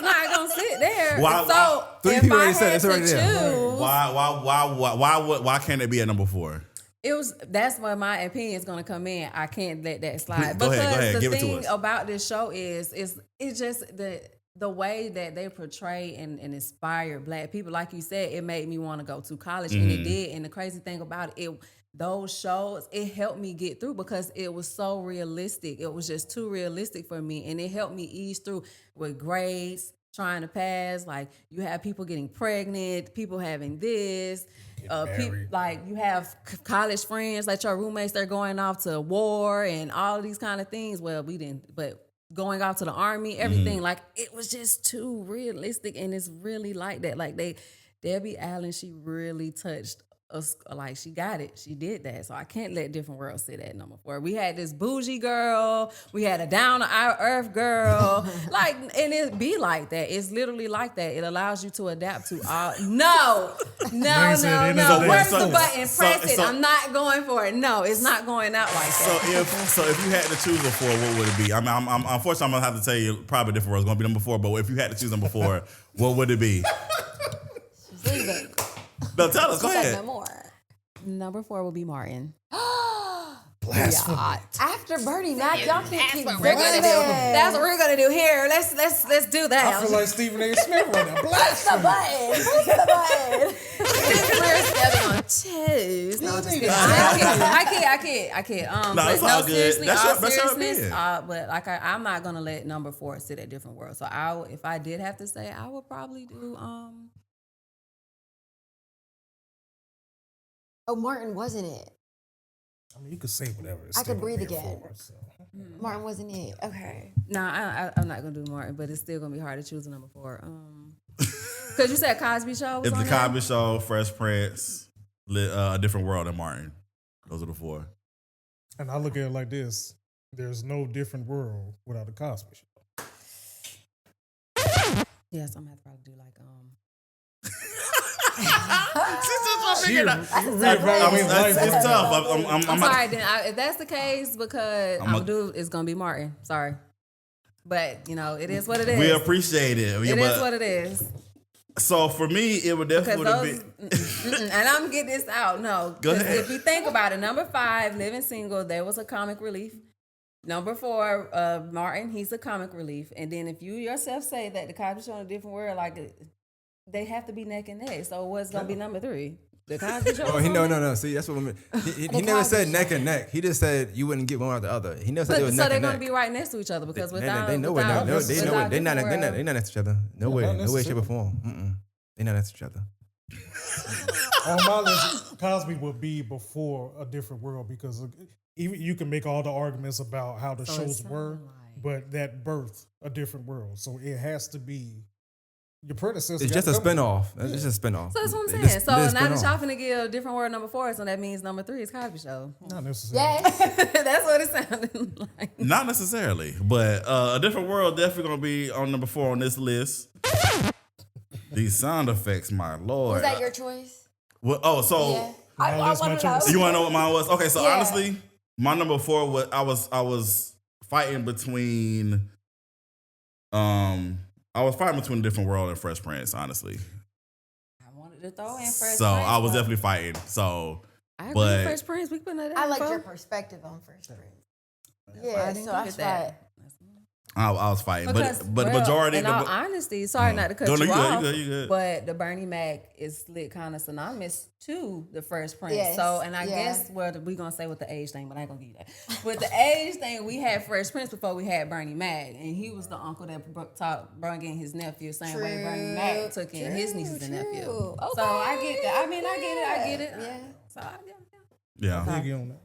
not gonna sit there. Why- So Three if people I already said had it's to already there. choose, Why can't it be at number 4? that's where my opinion is gonna come in. I can't let that slide. Go ahead, because the give it to thing us. about this show is it's just the way that they portray and inspire black people. Like you said, it made me want to go to college, and it did. And the crazy thing about it those shows, it helped me get through because it was so realistic. It was just too realistic for me. And it helped me ease through with grades, trying to pass. Like, you have people getting pregnant, people having this. Like, you have college friends, like your roommates, they're going off to war and all of these kind of things. Well, we didn't, but going off to the army, everything. Like, it was just too realistic. And it's really like that. Like, Debbie Allen, she really touched us, like, she got it. She did that. So I can't let Different World sit at number 4. We had this bougie girl. We had a down to earth girl. Like, and it be like that. It's literally like that. It allows you to adapt to all. No. Where's the button? Press it. I'm not going for it. No, it's not going out like that. So if you had to choose before, what would it be? I'm unfortunately, I'm gonna have to tell you probably Different World is gonna be number 4. But if you had to choose number 4, what would it be? No, tell us. Go ahead. Number 4 will be Martin. Blasphemy. After Bernie Mac, y'all can't keep doing That's what we're gonna do here. Let's do that. I feel like Stephen A. Smith right now. Press the button. Press the button. We're stepping on toes. No, just kidding. I can't. No, it's all good. Seriously, That's your opinion. But like, I'm not gonna let number 4 sit at Different World. So if I did have to say, I would probably do Oh, Martin wasn't it? I mean, you could say whatever. I could breathe again. Forward, so. Martin wasn't it? Okay. Nah, I'm not gonna do Martin, but it's still gonna be hard to choose a number 4. Because you said Cosby Show was It's on the there? Cosby Show, Fresh Prince, A Different World, and Martin. Those are the 4. And I look at it like this: there's no different world without the Cosby Show. Yes, I'm gonna have to probably do like It's tough. I'm sorry. Then if that's the case, because it's gonna be Martin. Sorry, but it is what it is. We appreciate it. It is what it is. So for me, it would definitely be. And I'm getting this out. No, Go ahead. If you think about it, number 5, Living Single, there was a comic relief. Number 4, Martin, he's a comic relief. And then if you yourself say that the Cosby Show in a Different World, like, they have to be neck and neck. So what's gonna be number 3? The Cosby Show? Oh, no. See, that's what I mean. He never said neck and neck. He just said you wouldn't get one without the other. He never said it was neck and neck. So they're gonna be right next to each other because without they know it. They're not next to each other. No way, shape, or form. They're not next to each other. On my list, Cosby would be before A Different World because even you can make all the arguments about how the shows were, but that birthed A Different World. So it has to be your predecessor. It's just a spinoff. It's just a spinoff. So that's what I'm saying. So now that y'all finna give Different World number 4, so that means number 3 is Cosby Show. Not necessarily. Yes. That's what it sounded like. Not necessarily, but A Different World definitely gonna be on number 4 on this list. These sound effects, my lord. Was that your choice? Well, Yeah. I want to know. You want to know what mine was? Okay, so honestly, my number 4 was I was fighting between A Different World and Fresh Prince, honestly. I wanted to throw in Fresh Prince. So I was definitely fighting. So I agree with Fresh Prince. We put that. I like your perspective on Fresh Prince. Yeah, so that's right. I was fighting, but the majority. In all honesty, sorry not to cut you off, you good. But the Bernie Mac is kind of synonymous to the Fresh Prince. Yes. So, and I guess we're gonna say with the age thing, but I ain't gonna give you that. With the age thing, we had Fresh Prince before we had Bernie Mac, and he was the uncle that brought in his nephew, same way Bernie Mac took in his nieces and nephews. Okay. So I get that. I mean, I get it. Yeah. So Yeah. Biggie on that.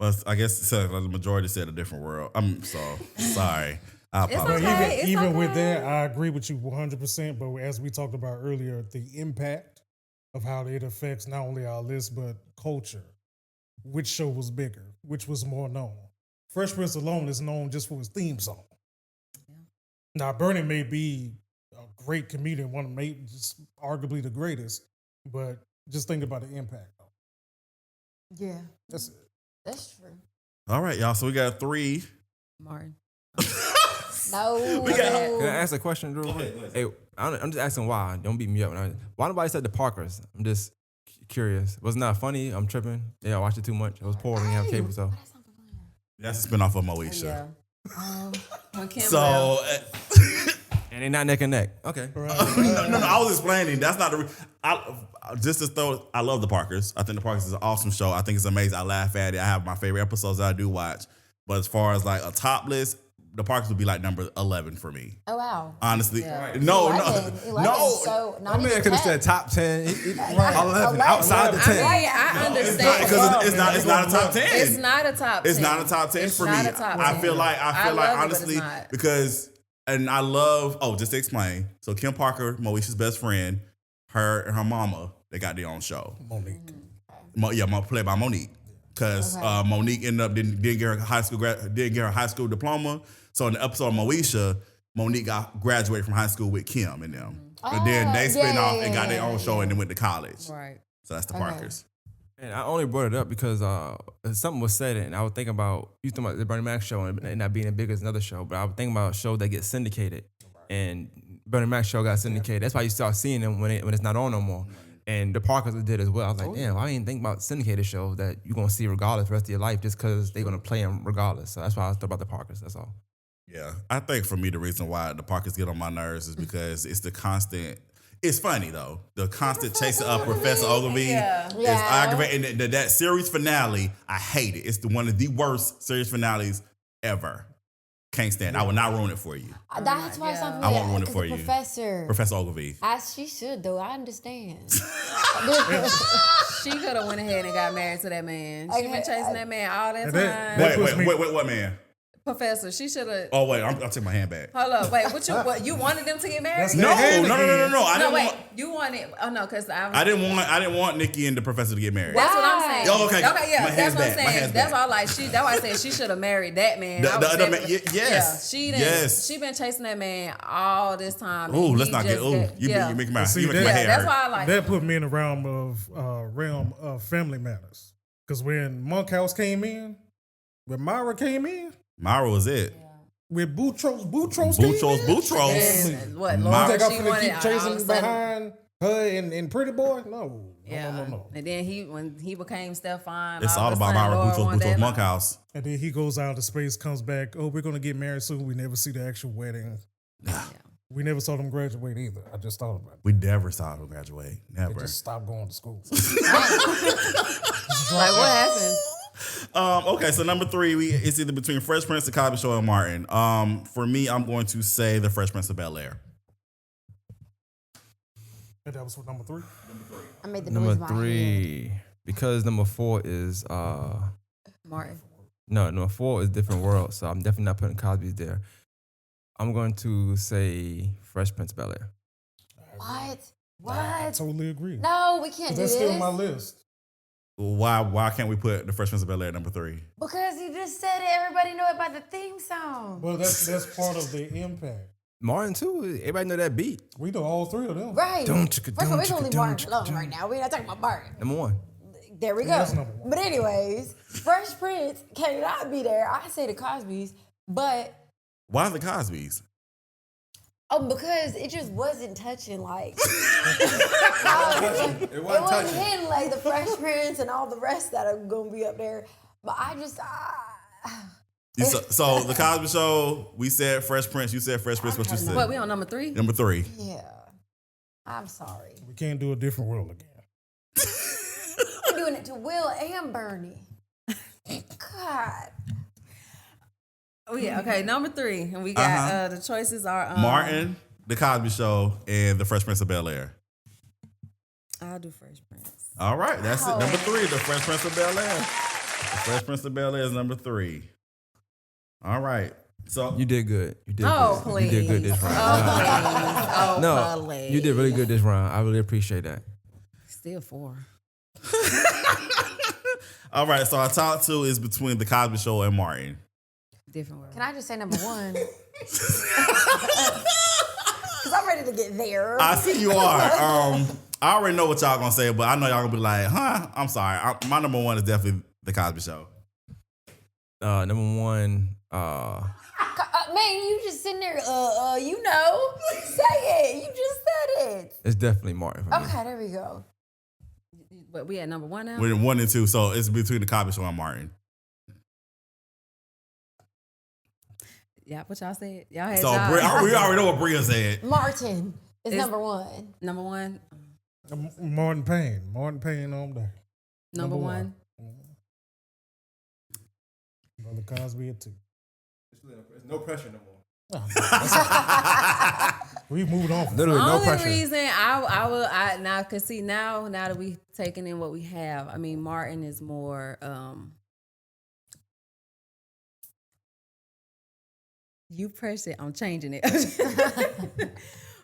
Well, I guess the majority said A Different World. I'm so sorry. I apologize. okay. Even with that, I agree with you 100%. But as we talked about earlier, the impact of how it affects not only our list, but culture. Which show was bigger? Which was more known? Fresh Prince alone is known just for his theme song. Yeah. Now, Bernie may be a great comedian, just arguably the greatest, but just think about the impact. Yeah. That's it. That's true. All right, y'all. So we got 3. Martin. No. Can I ask a question, Drew? Hey, I'm just asking why. Don't beat me up. Why nobody said the Parkers? I'm just curious. Was it not funny? I'm tripping. Yeah, I watched it too much. I was poor when you have cable, so. That's a spinoff of Moesha. Yeah. When Kim So, And And they're not neck and neck. Okay. No, I was explaining. That's not the. I love the Parkers. I think the Parkers is an awesome show. I think it's amazing. I laugh at it. I have my favorite episodes that I do watch. But as far as like a top list, the Parkers would be like number 11 for me. Oh wow. Honestly, Yeah. no. 11, so not My man even could have 10. said top 10, 11, outside the 10. I understand. Because it's not a top 10. It's not a top 10. It's not a top 10 for me. not a top 10. I feel like love it, but honestly, it's not. because, and I love, just to explain. So Kim Parker, Moesha's best friend, her and her mama, they got their own show. Monique. Played by Monique. Because Monique ended up didn't get her high school diploma. So in the episode of Moesha, Monique graduated from high school with Kim and them. And then they spin off and got their own show and then went to college. Right. So that's the Parkers. And I only brought it up because something was said, and I was thinking about, you talking about the Bernie Mac show and not being as big as another show, but I was thinking about a show that gets syndicated. And Bernie Mac show got syndicated. That's why you start seeing them when it's not on no more. And the Parkers did as well. I was like, damn, I didn't think about syndicated shows that you're going to see regardless the rest of your life just because they're going to play them regardless. So that's why I thought about the Parkers. That's all. Yeah. I think for me, the reason why the Parkers get on my nerves is because it's the constant. It's funny, though. The constant chasing up Professor Ogilvy is aggravating. And that series finale, I hate it. It's one of the worst series finales ever. Can't stand it. I will not ruin it for you. That's why some I won't ruin it for you. Professor Ogilvy. As she should, though. I understand. She could have went ahead and got married to that man. She been chasing that man all that time. Wait, what man? Professor, she should have. Oh wait, I'll take my hand back. Hold up, wait. What you wanted them to get married? No. You wanted. Oh no, because I didn't want Nikki and the Professor to get married. That's what I'm saying. Oh, okay. Yeah, My that's what I'm hand's back. My saying. hand's That's back. all. Like that's why I said she should have married that man. The other man. Yes. Yeah, she been chasing that man all this time. Ooh, let's not get. Ooh, you make my hair. That's why I like. That put me in the realm of Family Matters. Because when Monkhouse came in, when Myra came in, Myra was it. with Boutros And what? Myra- Lord, think she I'm finna wanted keep all of chasing a sudden- behind her and Pretty Boy? No. No. And then when he became Stefan, It's all all of a about sudden, Myra Laura wanted Boutros that. Monkhouse. And then he goes out to space, comes back. Oh, we're gonna get married soon. We never see the actual wedding. We never saw them graduate either. I just thought about it. We never saw him graduate. They Never. just stopped going to school. Like what happened? Okay, so number 3, it's either between Fresh Prince, The Cosby Show, and Martin. For me, I'm going to say The Fresh Prince of Bel-Air. And that was for number 3. I made the Number noise in my head. 3, because number 4 is Martin. no, number 4 is Different World, so I'm definitely not putting Cosby's there. I'm going to say Fresh Prince of Bel-Air. What? I totally agree. No, we can't do That's this. still on my list. Why can't we put The Fresh Prince of Bel-Air at number 3? Because you just said it. Everybody know about the theme song. Well, that's part of the impact. Martin too. Everybody know that beat. We know all 3 of them. Right. Don't First of all, it's only Martin alone right now. We're not talking about Martin. Number 1. There we go. that's number 1. But anyways, Fresh Prince cannot be there. I say the Cosbys, but Why the Cosbys? because it just wasn't touching like it wasn't hitting like the Fresh Prince and all the rest that are gonna be up there. But I just So The Cosby Show, we said Fresh Prince. You said Fresh Prince. What you said? What, we on number 3? Number 3. yeah. I'm sorry. We can't do A Different World again. We're doing it to Will and Bernie. God. Oh yeah, okay. Number 3, and we got the choices are Martin, The Cosby Show, and The Fresh Prince of Bel-Air. I'll do Fresh Prince. All right, that's it. Number 3, The Fresh Prince of Bel-Air. The Fresh Prince of Bel-Air is number 3. All right. So You did good. You did Oh, good. please. You did good this round. Oh, No, please. you did really good this round. I really appreciate that. Still 4. all right, so our top 2 is between The Cosby Show and Martin. Different world. Can I just say number 1? Because I'm ready to get there. I see you are. I already know what y'all gonna say, but I know y'all gonna be like, huh? I'm sorry. My number 1 is definitely The Cosby Show. Number 1, Man, you just sitting there, you know. Say it. You just said it. it's definitely Martin for me. Okay, there we go. But we at number 1 now? We're 1 and 2, so it's between The Cosby Show and Martin. Yeah, what y'all said? Y'all had So y'all. we already know what Bria said. Martin is It's- number one. Number one. Martin Payne. Martin Payne on there. Number one. Brother Cosby at 2. There's no pressure no more. We moved on. Literally no Only pressure. reason I now cause see now that we taking in what we have, I mean Martin is more you press it, I'm changing it.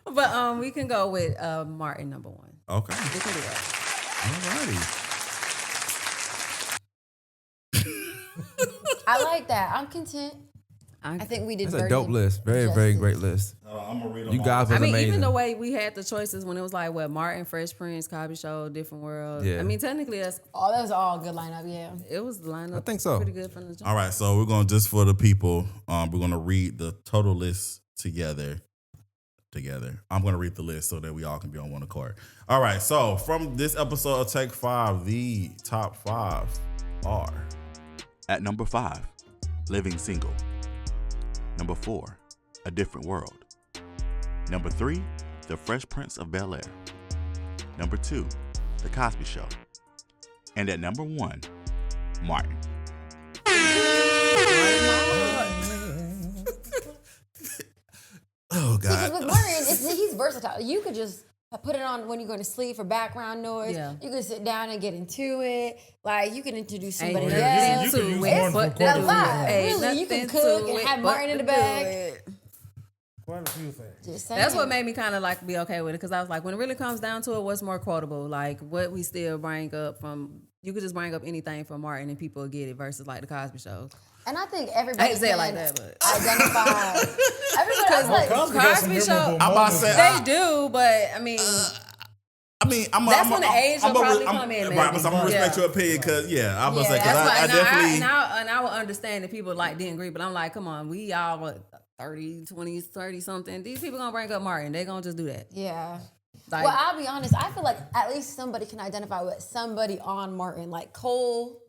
But we can go with Martin number one. Okay. We can do that. Alrighty. I like that. I'm content. I think we did. That's a very dope list. Very, justice. very great list. I'm gonna read them You all. guys was I mean, amazing. even the way we had the choices when it was like what Martin, Fresh Prince, Cosby Show, Different World. Yeah. I mean, technically that was all good lineup. Yeah. it was the lineup. I think so. Pretty good from the jump. All right, so we're gonna just for the people, we're gonna read the total list together. I'm gonna read the list so that we all can be on one accord. All right, so from this episode of Take 5, the top 5 are: at number 5, Living Single. Number 4, A Different World. Number 3, The Fresh Prince of Bel-Air. Number 2, The Cosby Show. And at number 1, Martin. Oh Because God. with Martin, he's versatile. You could just put it on when you're going to sleep for background noise. Yeah. You can sit down and get into it. Like you can introduce Ain't somebody yeah, else. you can use it Martin for but quite a a lot. few things. Really, you can Nothing cook to and it have but Martin in the to do bag. it. Quite a few things. Just saying. That's what made me kind of like be okay with it because I was like, when it really comes down to it, what's more quotable? Like what we still bring up from, you could just bring up anything from Martin and people will get it versus like the Cosby Show. And I think I everybody hate to say it can like that, but identify. Everybody else like Cosby got some Cosby Show- memorable I'm about to moments. say, they do, but I mean, that's when the age will probably come in, Right, maybe. so I'm gonna respect Yeah. your opinion because I'm gonna Yeah, say because that's why. I And definitely. and I will understand that people like didn't agree, but I'm like, come on, we all what 30, 20, 30 something. These people gonna bring up Martin. They gonna just do that. Yeah. Like, Well, I'll be honest. I feel like at least somebody can identify with somebody on Martin. Like Cole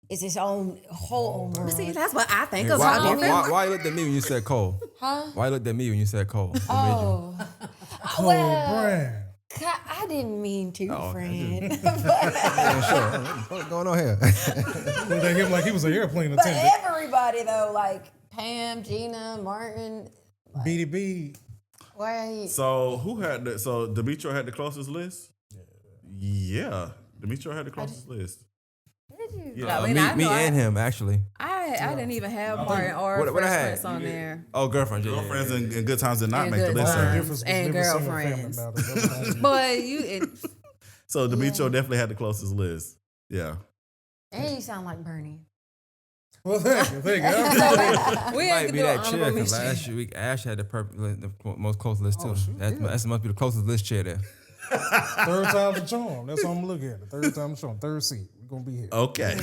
is his own whole world. see, that's what I think Why, about why, different. why you looked at me when you said Cole? Huh? Why you looked at me when you said Cole? What made you- Oh. Cole Well, Brand. I didn't mean to, Oh, okay. friend. Yeah, sure. What's going on here? Looked at him like he was an airplane But attendant. everybody though, like Pam, Gina, Martin, BDB. why? So who had the? So Demetrio had the closest list. Yeah, Demetrio had the closest list. Did you? Yeah, I mean, me I know and him actually. I didn't even have Martin or What I Fresh had? Prince on there. Oh, girlfriend. Yeah, Girlfriends yeah, and good times did not And make the good list. Only sir. times. difference was And never single girlfriends. family matters. That was But you, So Demetrio definitely had the closest list. Yeah. And you sound like Bernie. well, thank you. Thank you. It we might ain't be do that honorable chair because mention. last week Ash had the most close list too. Oh, shoot, that must be the closest list chair there. Third time's a charm. That's what I'm looking at. The third time's a charm. Third seat. We're gonna be here. Okay.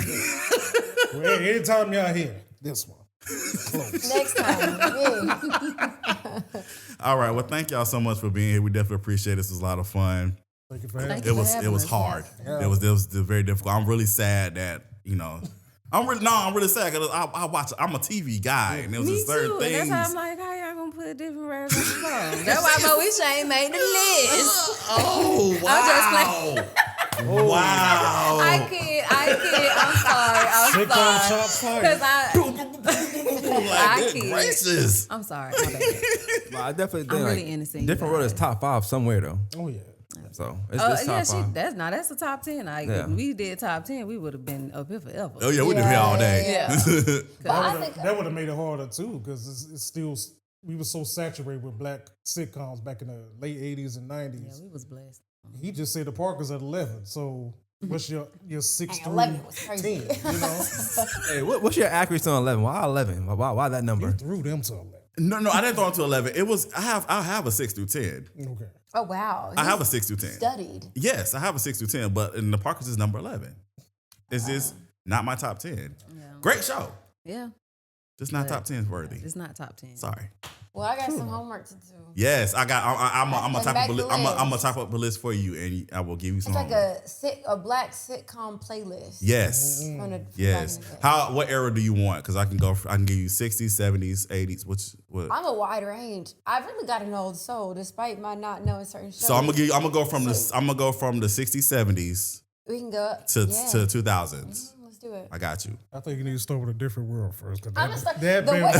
Well, anytime y'all here, this one. Close. Next time, yeah. All right. Well, thank y'all so much for being here. We definitely appreciate it. This was a lot of fun. Thank you for having Thank me. It you. was having it was us, hard. yeah. It was very difficult. I'm really sad that I'm really sad because I watch. I'm a TV guy, and there was Me just certain too. things. And that's how I'm like, how y'all gonna put different words on the song? That's why Moesha ain't made the list. Oh wow! I'm just Wow! I kid. I'm Sitcom sorry. shots fired. Because I Like, kid. racist. I'm sorry. My bad. But I definitely I'm think really like, innocent, you Different world is guys. top 5 somewhere though. Oh yeah. So it's top Yeah, 5. that's the top 10. Like Yeah. if we did top 10, we would have been up here forever. Oh yeah, we did here all day. Yeah. But I think That would have made it harder too, because it's still we were so saturated with black sitcoms back in the late '80s and Yeah, '90s. we was blessed. He just said the Parkers at 11. So what's your 6 And through 11 was crazy. 10? You know, Hey, what's your accuracy on 11? Why 11? Why that number? you threw them to 11. No, I didn't throw it to 11. It was I have a 6 through 10. Okay. Oh wow, I have a 6 through 10. studied. Yes, I have a 6 through 10, but in the Parkers is number 11. It's just not my top 10. Yeah. Great show, Yeah. just not But top 10 worthy. It's not top 10. Sorry. Well, I got some homework to do. Yes, I got. I'm gonna type up. I'm gonna type up a list for you, and I will give you some. It's like a black sitcom playlist. Yes. Yes. What era do you want? Because I can give you 60s, 70s, 80s. What? I'm a wide range. I've really got an old soul, despite my not knowing certain shows. So I'm gonna go from the 60s, 70s. We can go to 2000s. Let's do it. I got you. I think you need to start with A Different World first. I'm gonna start. I feel like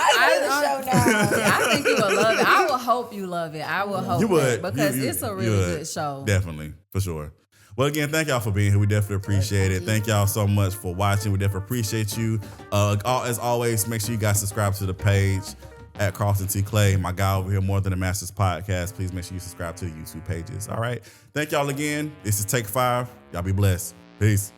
I know the show now. I think you will love it. I will hope you love it. I will hope you would because it's a really good show. Definitely, for sure. Well, again, thank y'all for being here. We definitely appreciate it. Thank y'all so much for watching. We definitely appreciate you. As always, make sure you guys subscribe to the page at Carlton T. Clay. My guy over here, More Than a Masters Podcast. Please make sure you subscribe to the YouTube pages. All right. Thank y'all again. This is Take 5. Y'all be blessed. Peace.